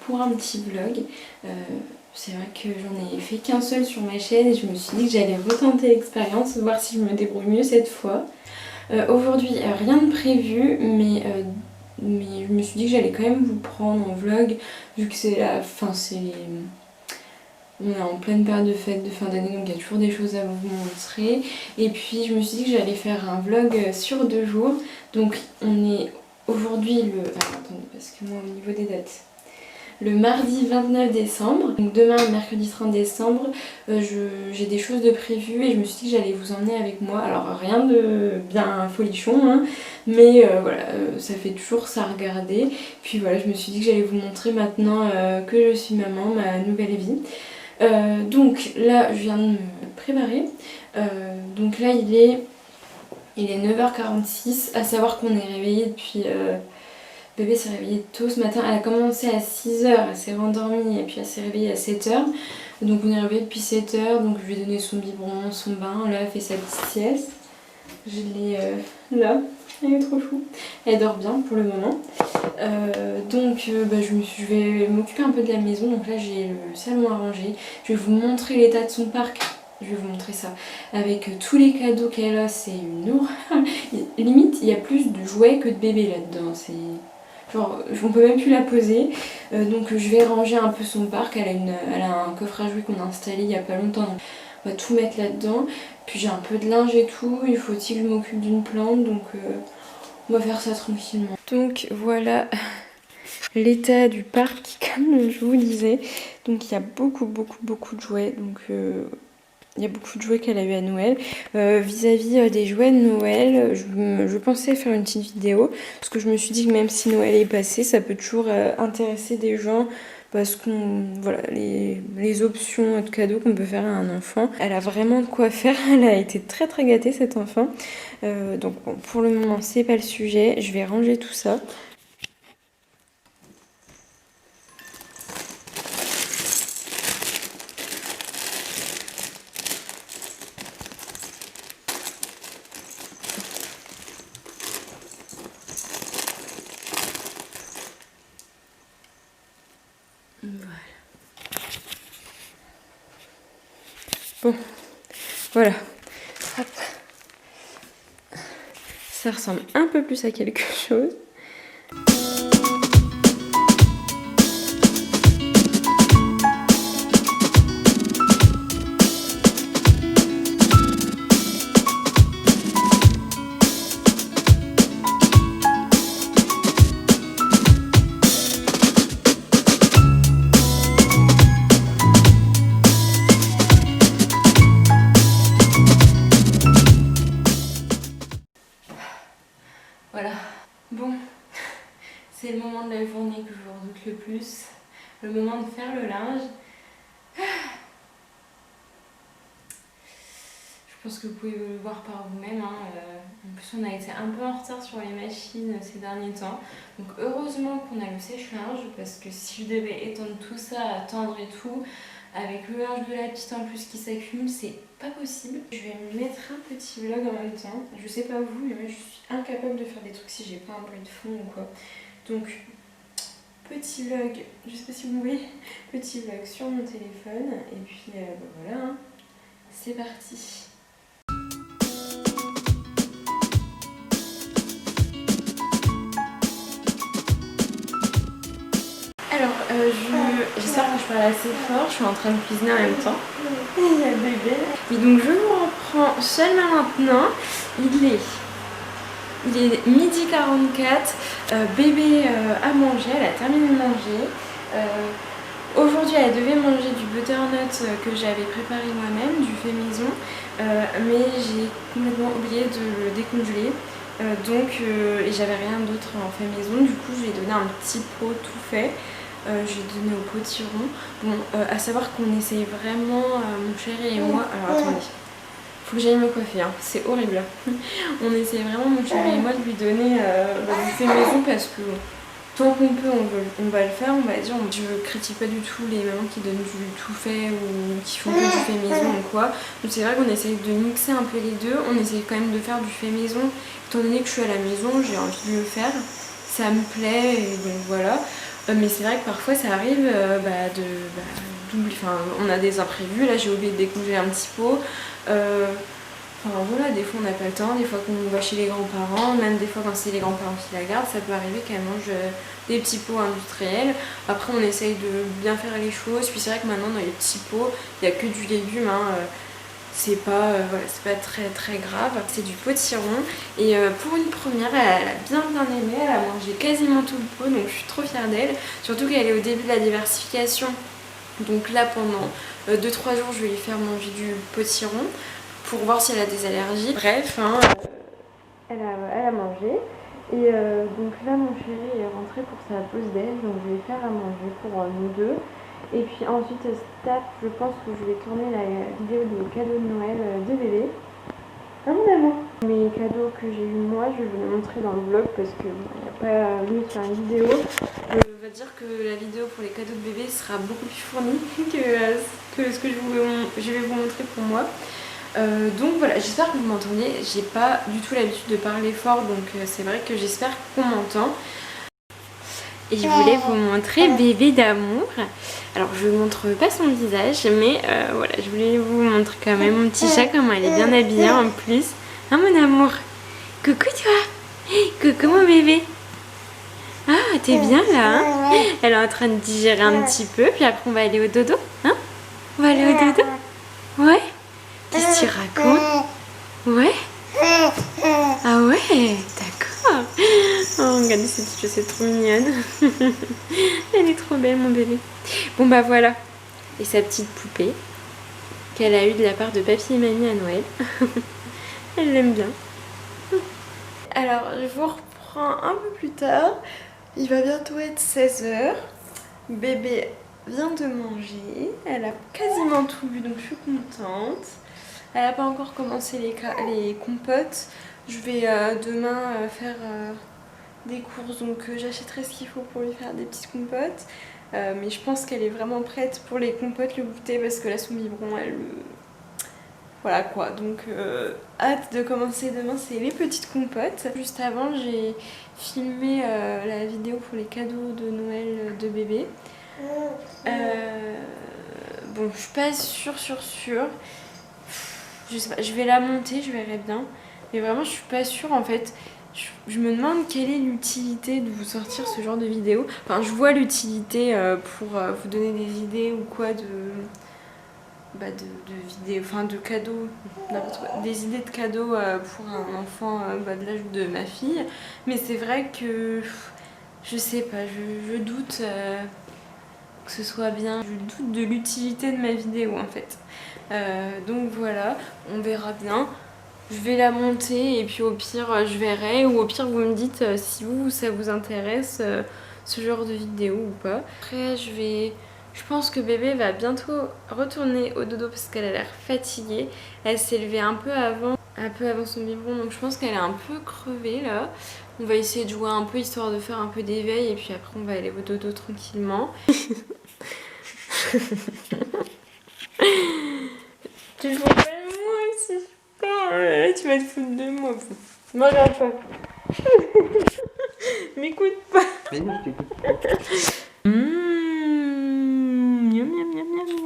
Pour un petit vlog. C'est vrai que j'en ai fait qu'un seul sur ma chaîne et je me suis dit que j'allais retenter l'expérience, voir si je me débrouille mieux cette fois. Aujourd'hui rien de prévu, mais je me suis dit que j'allais quand même vous prendre en vlog vu que c'est la fin, on est en pleine période de fête de fin d'année, donc il y a toujours des choses à vous montrer. Et puis je me suis dit que j'allais faire un vlog sur 2 jours. Donc on est aujourd'hui le... Alors attendez, parce que moi au niveau des dates... Le mardi 29 décembre, donc demain mercredi 30 décembre, j'ai des choses de prévues et je me suis dit que j'allais vous emmener avec moi. Alors rien de bien folichon, hein, mais voilà, ça fait toujours ça à regarder. Puis voilà, je me suis dit que j'allais vous montrer maintenant que je suis maman, ma nouvelle vie. Donc là, je viens de me préparer. Donc là, il est 9h46, à savoir qu'on est réveillé depuis... Bébé s'est réveillée tôt ce matin, elle a commencé à 6h, elle s'est rendormie et puis elle s'est réveillée à 7h. Donc on est réveillé depuis 7h, donc je lui ai donné son biberon, son bain, là elle fait sa petite sieste. Je l'ai là, elle est trop chou. Elle dort bien pour le moment. Je vais m'occuper un peu de la maison, donc là j'ai le salon à ranger. Je vais vous montrer l'état de son parc. Je vais vous montrer ça. Avec tous les cadeaux qu'elle a, c'est une horreur. Limite, il y a plus de jouets que de bébés là-dedans. Genre, on peut même plus la poser. Donc je vais ranger un peu son parc. Elle a un coffre à jouets qu'on a installé il y a pas longtemps. Donc on va tout mettre là-dedans. Puis j'ai un peu de linge et tout. Il faut aussi que je m'occupe d'une plante. Donc on va faire ça tranquillement. Donc voilà l'état du parc, comme je vous disais. Donc il y a beaucoup de jouets. Donc il y a beaucoup de jouets qu'elle a eu à Noël. Vis-à-vis des jouets de Noël, je pensais faire une petite vidéo. Parce que je me suis dit que même si Noël est passé, ça peut toujours intéresser des gens. Parce que voilà, les options de cadeaux qu'on peut faire à un enfant. Elle a vraiment de quoi faire. Elle a été très gâtée cette enfant. Donc bon, pour le moment, c'est pas le sujet. Je vais ranger tout ça. Bon, voilà. Hop. Ça ressemble un peu plus à quelque chose. Voilà. Bon, c'est le moment de la journée que je redoute le plus. Le moment de faire le linge. Je pense que vous pouvez le voir par vous-même. Hein. En plus, on a été un peu en retard sur les machines ces derniers temps. Donc heureusement qu'on a le sèche-linge, parce que si je devais étendre tout ça, attendre et tout, avec le linge de la petite en plus qui s'accumule, c'est pas possible. Je vais me mettre un petit vlog en même temps. Je sais pas vous, mais moi je suis incapable de faire des trucs si j'ai pas un bruit de fond ou quoi. Donc petit vlog, je sais pas si vous voyez, petit vlog sur mon téléphone. Et puis voilà, hein. C'est parti. Alors, j'espère que je parle assez fort, je suis en train de cuisiner en même temps. Il y a le bébé. Et donc je vous reprends seulement maintenant. Il est 12h44, bébé a mangé, elle a terminé de manger. Aujourd'hui elle devait manger du butternut que j'avais préparé moi-même, du fait maison, mais j'ai complètement oublié de le décongeler. Et j'avais rien d'autre en fait maison, du coup je lui ai donné un petit pot tout fait. J'ai donné au potiron. Bon, à savoir qu'on essaye vraiment, mon chéri et moi. Alors attendez, faut que j'aille me coiffer, hein. C'est horrible. On essaye vraiment, mon chéri et moi, de lui donner du fait maison parce que tant qu'on peut, on va le faire, on va dire. Je critique pas du tout les mamans qui donnent du tout fait ou qui font que du fait maison ou quoi. Donc c'est vrai qu'on essaye de mixer un peu les deux. On essaye quand même de faire du fait maison. Étant donné que je suis à la maison, j'ai envie de le faire. Ça me plaît et donc voilà. Mais c'est vrai que parfois ça arrive d'oublier. Enfin, on a des imprévus. Là, j'ai oublié de décongeler un petit pot. Enfin voilà, des fois on n'a pas le temps, des fois qu'on va chez les grands-parents, même des fois quand c'est les grands-parents qui la gardent, ça peut arriver qu'elle mange des petits pots industriels. Après on essaye de bien faire les choses, puis c'est vrai que maintenant dans les petits pots, il n'y a que du légume, hein. C'est pas, c'est pas très très grave. C'est du potiron et pour une première, elle a bien aimé, elle a mangé quasiment tout le pot, donc je suis trop fière d'elle. Surtout qu'elle est au début de la diversification, donc là pendant 2-3 jours je vais lui faire manger du potiron pour voir si elle a des allergies. Bref, hein, elle a mangé. Et donc là, mon chéri est rentré pour sa pause déj, donc je vais faire à manger pour nous deux. Et puis ensuite, à cette étape, je pense que je vais tourner la vidéo des cadeaux de Noël de bébé. Ah mon amour! Mes cadeaux que j'ai eu moi, je vais vous les montrer dans le vlog parce qu'il n'y a pas mieux de faire une vidéo. On va dire que la vidéo pour les cadeaux de bébé sera beaucoup plus fournie que ce que je vais vous montrer pour moi. Donc voilà, j'espère que vous m'entendez. J'ai pas du tout l'habitude de parler fort, donc c'est vrai que j'espère qu'on m'entend. Et je voulais vous montrer bébé d'amour. Alors je vous montre pas son visage, mais voilà, je voulais vous montrer quand même mon petit chat, comment elle est bien habillée en plus. Hein mon amour? Coucou toi! Coucou mon bébé! Ah, t'es bien là, hein? Elle est en train de digérer un petit peu, puis après on va aller au dodo, hein? On va aller au dodo? Ouais? Qu'est-ce que tu racontes? Ouais? Ah ouais? D'accord. Oh, regardez cette petite, c'est trop mignonne. Elle est trop belle, mon bébé. Bon, bah voilà. Et sa petite poupée qu'elle a eue de la part de papy et mamie à Noël. Elle l'aime bien. Alors, je vous reprends un peu plus tard. Il va bientôt être 16h. Bébé vient de manger. Elle a quasiment tout bu, donc je suis contente. Elle n'a pas encore commencé les compotes. Je vais demain faire des courses, donc j'achèterai ce qu'il faut pour lui faire des petites compotes. Mais je pense qu'elle est vraiment prête pour les compotes, le goûter, parce que là son biberon, elle... Voilà quoi, donc hâte de commencer demain, c'est les petites compotes. Juste avant, j'ai filmé la vidéo pour les cadeaux de Noël de bébé. Bon, je suis pas sûre. Je sais pas, je vais la monter, je verrai bien. Mais vraiment, je suis pas sûre en fait. Je me demande quelle est l'utilité de vous sortir ce genre de vidéo. Enfin, je vois l'utilité pour vous donner des idées ou quoi de vidéos, enfin de cadeaux, des idées de cadeaux pour un enfant de l'âge de ma fille. Mais c'est vrai que je sais pas, je doute que ce soit bien. Je doute de l'utilité de ma vidéo en fait. Donc voilà, on verra bien. Je vais la monter et puis au pire je verrai, ou au pire vous me dites si ça vous intéresse ce genre de vidéo ou pas. Après je pense que bébé va bientôt retourner au dodo parce qu'elle a l'air fatiguée. Elle s'est levée un peu avant son biberon, donc je pense qu'elle est un peu crevée là. On va essayer de jouer un peu histoire de faire un peu d'éveil et puis après on va aller au dodo tranquillement. Tu te fous pas de moi aussi. Oh là là, tu vas te foutre de moi. Me regarde pas. M'écoute pas. Mais non, je t'écoute pas. Miam, miam, miam, miam, miam.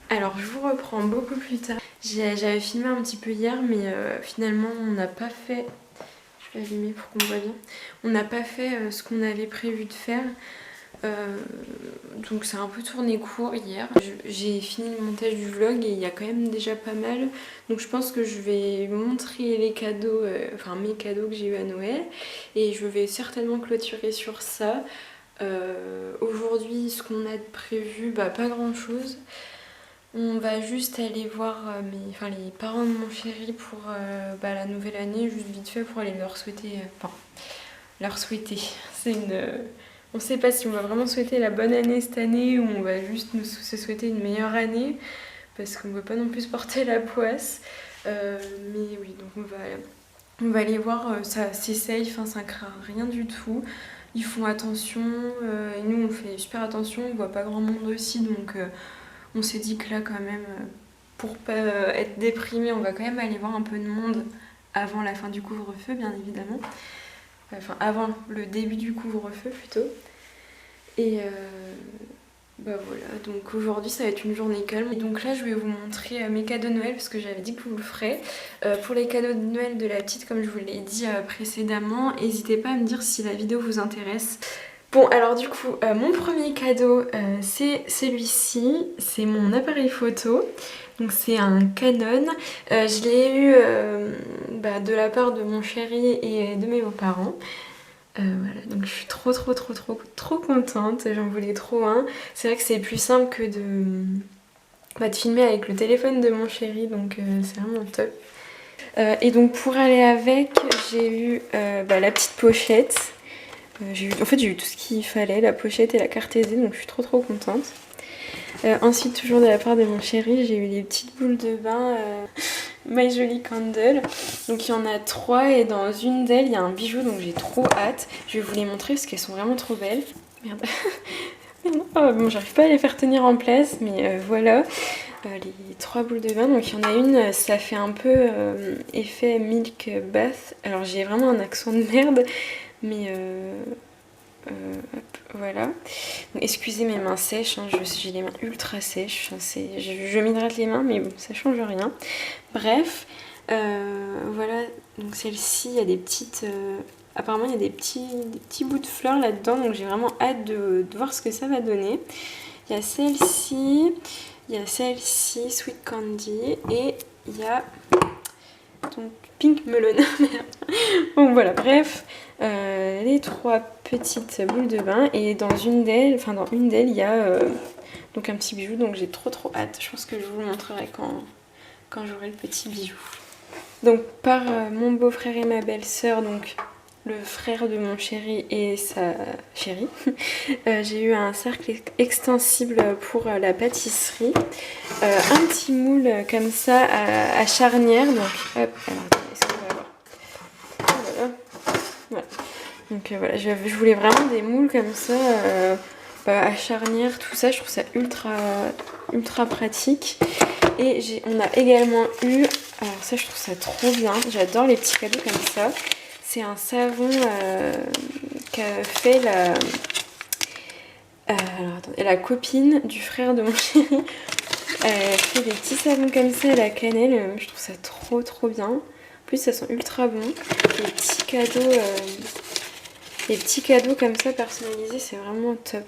Alors, je vous reprends beaucoup plus tard. J'avais filmé un petit peu hier, mais finalement, on n'a pas fait... Je vais allumer pour qu'on voit bien. On n'a pas fait ce qu'on avait prévu de faire. Donc c'est un peu tourné court hier. J'ai fini le montage du vlog et il y a quand même déjà pas mal. Donc je pense que je vais montrer les cadeaux, enfin mes cadeaux que j'ai eu à Noël. Et je vais certainement clôturer sur ça. Aujourd'hui, ce qu'on a de prévu, pas grand chose. On va juste aller voir les parents de mon chéri pour la nouvelle année, juste vite fait pour aller leur souhaiter. Leur souhaiter. On sait pas si on va vraiment souhaiter la bonne année cette année ou on va juste se souhaiter une meilleure année parce qu'on veut pas non plus se porter la poisse. Mais oui, donc on va aller voir, c'est safe, ça craint rien du tout. Ils font attention, et nous on fait super attention, on voit pas grand monde aussi, donc on s'est dit que là quand même, pour pas être déprimé, on va quand même aller voir un peu de monde avant la fin du couvre-feu, bien évidemment. Enfin, avant le début du couvre-feu plutôt. Et voilà, donc aujourd'hui ça va être une journée calme. Et donc là je vais vous montrer mes cadeaux de Noël parce que j'avais dit que vous le ferez. Pour les cadeaux de Noël de la petite, comme je vous l'ai dit précédemment, n'hésitez pas à me dire si la vidéo vous intéresse. Bon alors du coup, mon premier cadeau c'est celui-ci, c'est mon appareil photo. Donc c'est un Canon, je l'ai eu de la part de mon chéri et de mes beaux-parents. Voilà, donc je suis trop contente, j'en voulais trop un. C'est vrai que c'est plus simple que de filmer avec le téléphone de mon chéri, donc c'est vraiment top. Et donc pour aller avec, j'ai eu la petite pochette. J'ai eu tout ce qu'il fallait, la pochette et la carte SD, donc je suis trop contente. Ensuite, toujours de la part de mon chéri, j'ai eu les petites boules de bain My Jolly Candle. Donc il y en a 3 et dans une d'elles, il y a un bijou, donc j'ai trop hâte. Je vais vous les montrer parce qu'elles sont vraiment trop belles. Merde. Bon, j'arrive pas à les faire tenir en place, mais voilà. Les 3 boules de bain, donc il y en a une, ça fait un peu effet milk bath. Alors j'ai vraiment un accent de merde, mais hop, voilà. Donc, excusez mes mains sèches, j'ai les mains ultra sèches. Je m'hydrate les mains, mais bon, ça change rien. Bref, voilà. Donc celle-ci, il y a des petites. Apparemment, il y a des petits bouts de fleurs là-dedans, donc j'ai vraiment hâte de voir ce que ça va donner. Il y a celle-ci, Sweet Candy, et il y a donc Pink Melon. Bon voilà, bref, les 3 petites boules de bain, et dans une d'elles, il y a donc un petit bijou, donc j'ai trop hâte. Je pense que je vous le montrerai quand j'aurai le petit bijou. Donc par mon beau-frère et ma belle-sœur, donc le frère de mon chéri et sa chérie, j'ai eu un cercle extensible pour la pâtisserie, un petit moule comme ça à charnière, donc hop, alors est-ce qu'on va voir? Voilà. Donc voilà, je voulais vraiment des moules comme ça, à charnière, tout ça, je trouve ça ultra pratique. Et on a également eu, alors ça je trouve ça trop bien, j'adore les petits cadeaux comme ça. C'est un savon qu'a fait la copine du frère de mon chéri. Elle fait des petits savons comme ça à la cannelle, je trouve ça trop bien. En plus ça sent ultra bon. Les petits cadeaux comme ça personnalisés, c'est vraiment top.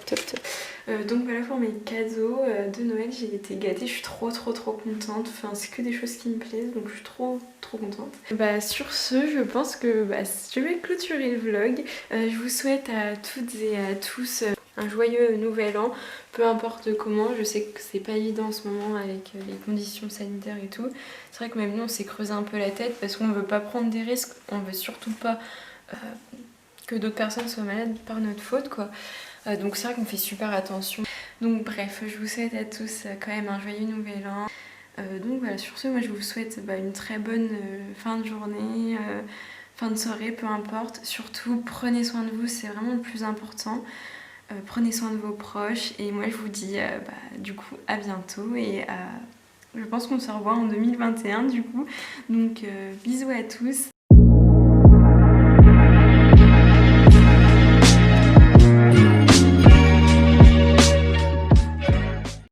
Donc voilà pour mes cadeaux de Noël, j'ai été gâtée, je suis trop contente. Enfin, c'est que des choses qui me plaisent, donc je suis trop contente. Sur ce, je pense que je vais clôturer le vlog. Je vous souhaite à toutes et à tous un joyeux nouvel an, peu importe comment. Je sais que c'est pas évident en ce moment avec les conditions sanitaires et tout. C'est vrai que même nous on s'est creusé un peu la tête parce qu'on veut pas prendre des risques, on veut surtout pas que d'autres personnes soient malades par notre faute, quoi. Donc c'est vrai qu'on fait super attention. Donc bref, je vous souhaite à tous quand même un joyeux nouvel an. Donc voilà, sur ce, moi je vous souhaite une très bonne fin de journée, fin de soirée, peu importe. Surtout, prenez soin de vous, c'est vraiment le plus important. Prenez soin de vos proches, et moi je vous dis du coup à bientôt, et je pense qu'on se revoit en 2021 du coup. Donc bisous à tous.